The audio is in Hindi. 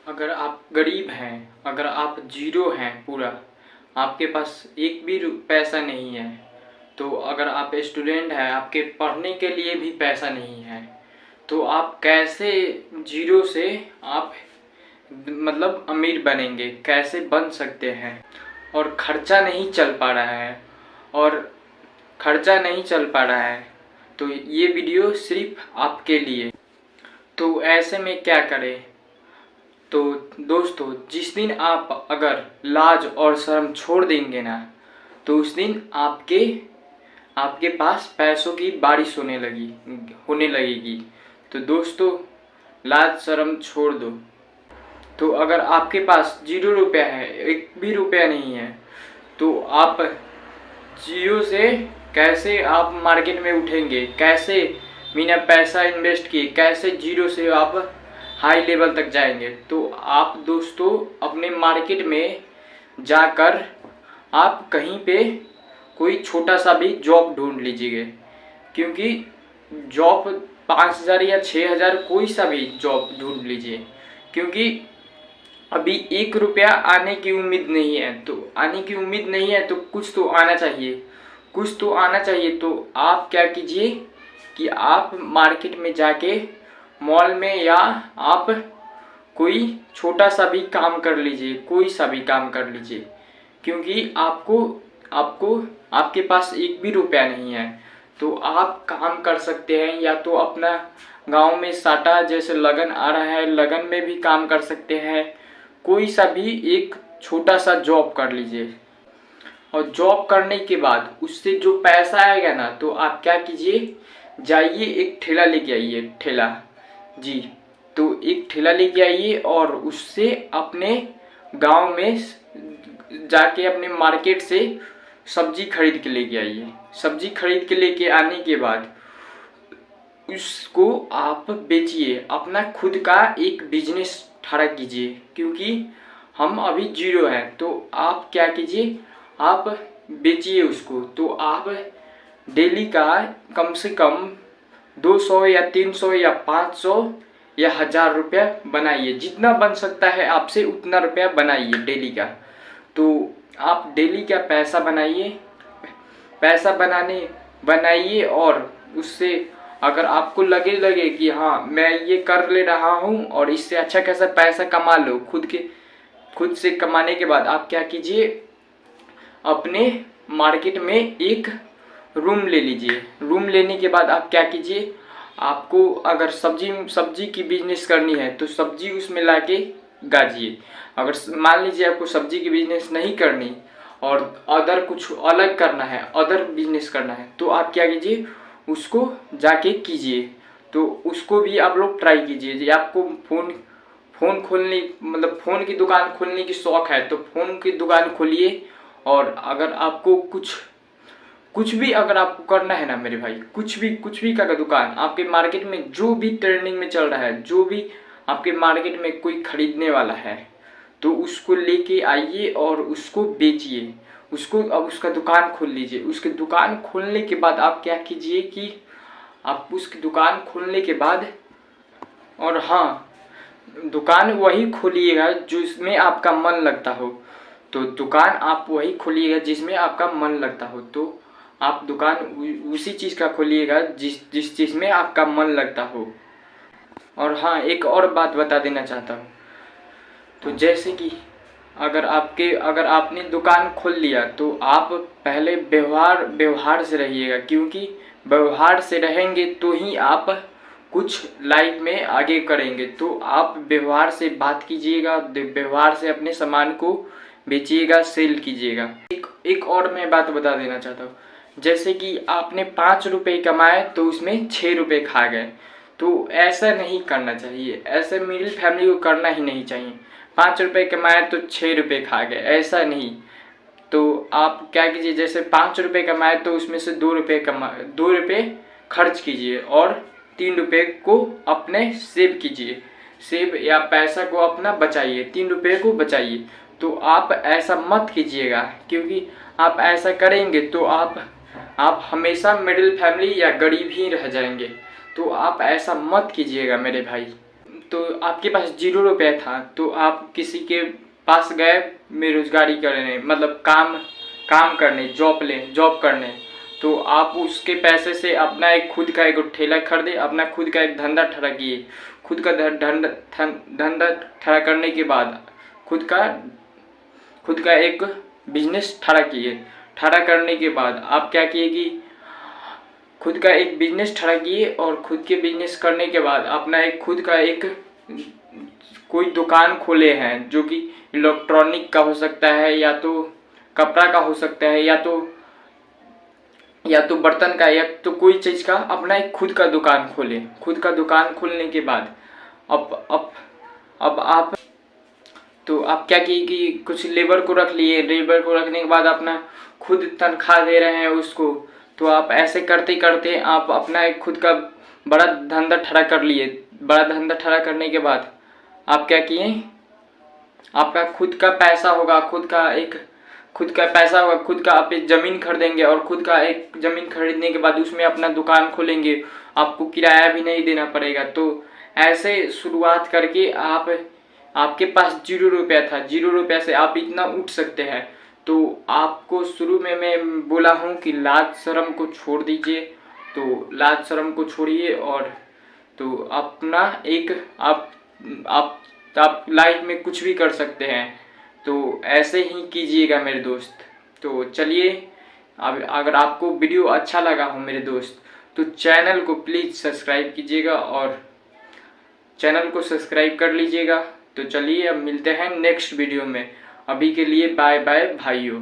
अगर आप गरीब हैं, अगर आप जीरो हैं पूरा, आपके पास एक भी पैसा नहीं है, तो अगर आप स्टूडेंट हैं, आपके पढ़ने के लिए भी पैसा नहीं है, तो आप कैसे जीरो से आप मतलब अमीर बनेंगे, कैसे बन सकते हैं। और खर्चा नहीं चल पा रहा है, और खर्चा नहीं चल पा रहा है, तो ये वीडियो सिर्फ आपके लिए। तो ऐसे में क्या करें? तो दोस्तों, जिस दिन आप अगर लाज और शर्म छोड़ देंगे ना, तो उस दिन आपके पास पैसों की बारिश होने लगेगी। तो दोस्तों, लाज शर्म छोड़ दो। तो अगर आपके पास 0 रुपया है, एक भी रुपया नहीं है, तो आप जीरो से कैसे आप मार्केट में उठेंगे, कैसे बिना पैसा इन्वेस्ट किए कैसे जीरो से आप हाई लेवल तक जाएंगे। तो आप दोस्तों अपने मार्केट में जाकर आप कहीं पे कोई छोटा सा भी जॉब ढूंढ लीजिए, क्योंकि जॉब 5,000 या 6,000 कोई सा भी जॉब ढूंढ लीजिए, क्योंकि अभी 1 रुपया आने की उम्मीद नहीं है। तो कुछ तो आना चाहिए। तो आप क्या कीजिए कि आप मार्केट में जाके मॉल में, या आप कोई छोटा सा भी काम कर लीजिए, कोई सा भी काम कर लीजिए, क्योंकि आपको आपके पास एक भी रुपया नहीं है। तो आप काम कर सकते हैं, या तो अपना गांव में साटा जैसे लगन आ रहा है, लगन में भी काम कर सकते हैं। कोई सा भी एक छोटा सा जॉब कर लीजिए, और जॉब करने के बाद उससे जो पैसा आएगा ना, तो आप क्या कीजिए, जाइए एक ठेला लेके आइए, ठेला जी। तो एक ठेला लेके आइए और उससे अपने गांव में जाके अपने मार्केट से सब्जी खरीद के लेके आइए। सब्जी खरीद के लेके आने के बाद उसको आप बेचिए, अपना खुद का एक बिजनेस खड़ा कीजिए, क्योंकि हम अभी जीरो हैं। तो आप क्या कीजिए, आप बेचिए उसको। तो आप डेली का कम से कम 200 या 300 या 500 या 1,000 रुपया बनाइए। जितना बन सकता है आपसे उतना रुपया बनाइए डेली का। तो आप डेली का पैसा बनाइए, और उससे अगर आपको लगे कि हाँ मैं ये कर ले रहा हूँ और इससे अच्छा खासा पैसा कमा लो, खुद से कमाने के बाद आप क्या कीजिए, अपने मार्केट में एक रूम ले लीजिए। रूम लेने के बाद आप क्या कीजिए, आपको अगर सब्जी की बिजनेस करनी है, तो सब्जी उसमें लाके गाजिए। अगर मान लीजिए आपको सब्जी की बिजनेस नहीं करनी और अदर कुछ अलग करना है, अदर बिजनेस करना है, तो आप क्या कीजिए, उसको जाके कीजिए। तो उसको भी आप लोग ट्राई कीजिए। यदि आपको फ़ोन खोलने मतलब फ़ोन की दुकान खोलने की शौक़ है, तो फ़ोन की दुकान खोलिए। और अगर आपको कुछ भी अगर आपको करना है ना मेरे भाई, कुछ भी का दुकान आपके मार्केट में जो भी ट्रेंडिंग में चल रहा है, जो भी आपके मार्केट में कोई खरीदने वाला है, तो उसको लेके आइए और उसको बेचिए। अब उसका दुकान खोल लीजिए। उसके दुकान खोलने के बाद आप क्या कीजिए कि आप उसकी दुकान खोलने के बाद, और हाँ, दुकान वही खोलिएगा जिसमें आपका मन लगता हो। तो दुकान आप वही खोलिएगा जिसमें आपका मन लगता हो। तो आप दुकान उसी चीज़ का खोलिएगा जिस चीज़ में आपका मन लगता हो। और हाँ, एक और बात बता देना चाहता हूँ। तो जैसे कि अगर आपने दुकान खोल लिया, तो आप पहले व्यवहार से रहिएगा, क्योंकि व्यवहार से रहेंगे तो ही आप कुछ लाइफ में आगे करेंगे। तो आप व्यवहार से बात कीजिएगा, व्यवहार से अपने सामान को बेचिएगा, सेल कीजिएगा। एक और मैं बात बता देना चाहता हूँ। जैसे कि आपने 5 रुपये कमाए, तो उसमें 6 रुपये खा गए, तो ऐसा नहीं करना चाहिए। ऐसे मिडिल फैमिली को करना ही नहीं चाहिए। 5 रुपये कमाए तो 6 रुपये खा गए, ऐसा नहीं। तो आप क्या कीजिए, जैसे 5 रुपये कमाए तो उसमें से 2 रुपये खर्च कीजिए, और 3 रुपये को अपने सेव कीजिए। सेव या पैसा को अपना बचाइए, 3 रुपये को बचाइए। तो आप ऐसा मत कीजिएगा, क्योंकि आप ऐसा करेंगे तो आप हमेशा मिडिल फैमिली या गरीब ही रह जाएंगे। तो आप ऐसा मत कीजिएगा मेरे भाई। तो आपके पास 0 रुपया था, तो आप किसी के पास गए बेरोजगारी करने, मतलब काम करने, जॉब करने, तो आप उसके पैसे से अपना एक खुद का एक ठेला खरीदे, अपना खुद का एक धंधा खड़ा किए। खुद का धंधा खड़ा करने के बाद खुद का एक बिजनेस खड़ा किए। खड़ा करने के बाद आप क्या किए कि खुद का एक बिजनेस खड़ा किए, और खुद के बिजनेस करने के बाद अपना एक खुद का एक कोई दुकान खोले हैं, जो कि इलेक्ट्रॉनिक का हो सकता है, या तो कपड़ा का हो सकता है, या तो बर्तन का, या तो कोई चीज़ का अपना एक खुद का दुकान खोले। खुद का दुकान खोलने के बाद अब आप क्या किए कि कुछ लेबर को रख लिए। लेबर को रखने के बाद अपना खुद तनख्वाह दे रहे हैं उसको। तो आप ऐसे करते करते आप अपना एक खुद का बड़ा धंधा खड़ा कर लिए। बड़ा धंधा खड़ा करने के बाद आप क्या किए, आपका खुद का पैसा होगा, खुद का आप एक ज़मीन खरीदेंगे, और खुद का एक ज़मीन खरीदने के बाद उसमें अपना दुकान खोलेंगे। आपको किराया भी नहीं देना पड़ेगा। तो ऐसे शुरुआत करके आपके पास 0 रुपया था, 0 रुपया से आप इतना उठ सकते हैं। तो आपको शुरू में मैं बोला हूँ कि लाज शर्म को छोड़ दीजिए। तो लाज शर्म को छोड़िए, और तो अपना एक आप लाइफ में कुछ भी कर सकते हैं। तो ऐसे ही कीजिएगा मेरे दोस्त। तो चलिए, अब अगर आपको वीडियो अच्छा लगा हो मेरे दोस्त, तो चैनल को प्लीज़ सब्सक्राइब कीजिएगा, और चैनल को सब्सक्राइब कर लीजिएगा। तो चलिए, अब मिलते हैं नेक्स्ट वीडियो में। अभी के लिए बाय बाय भाइयों।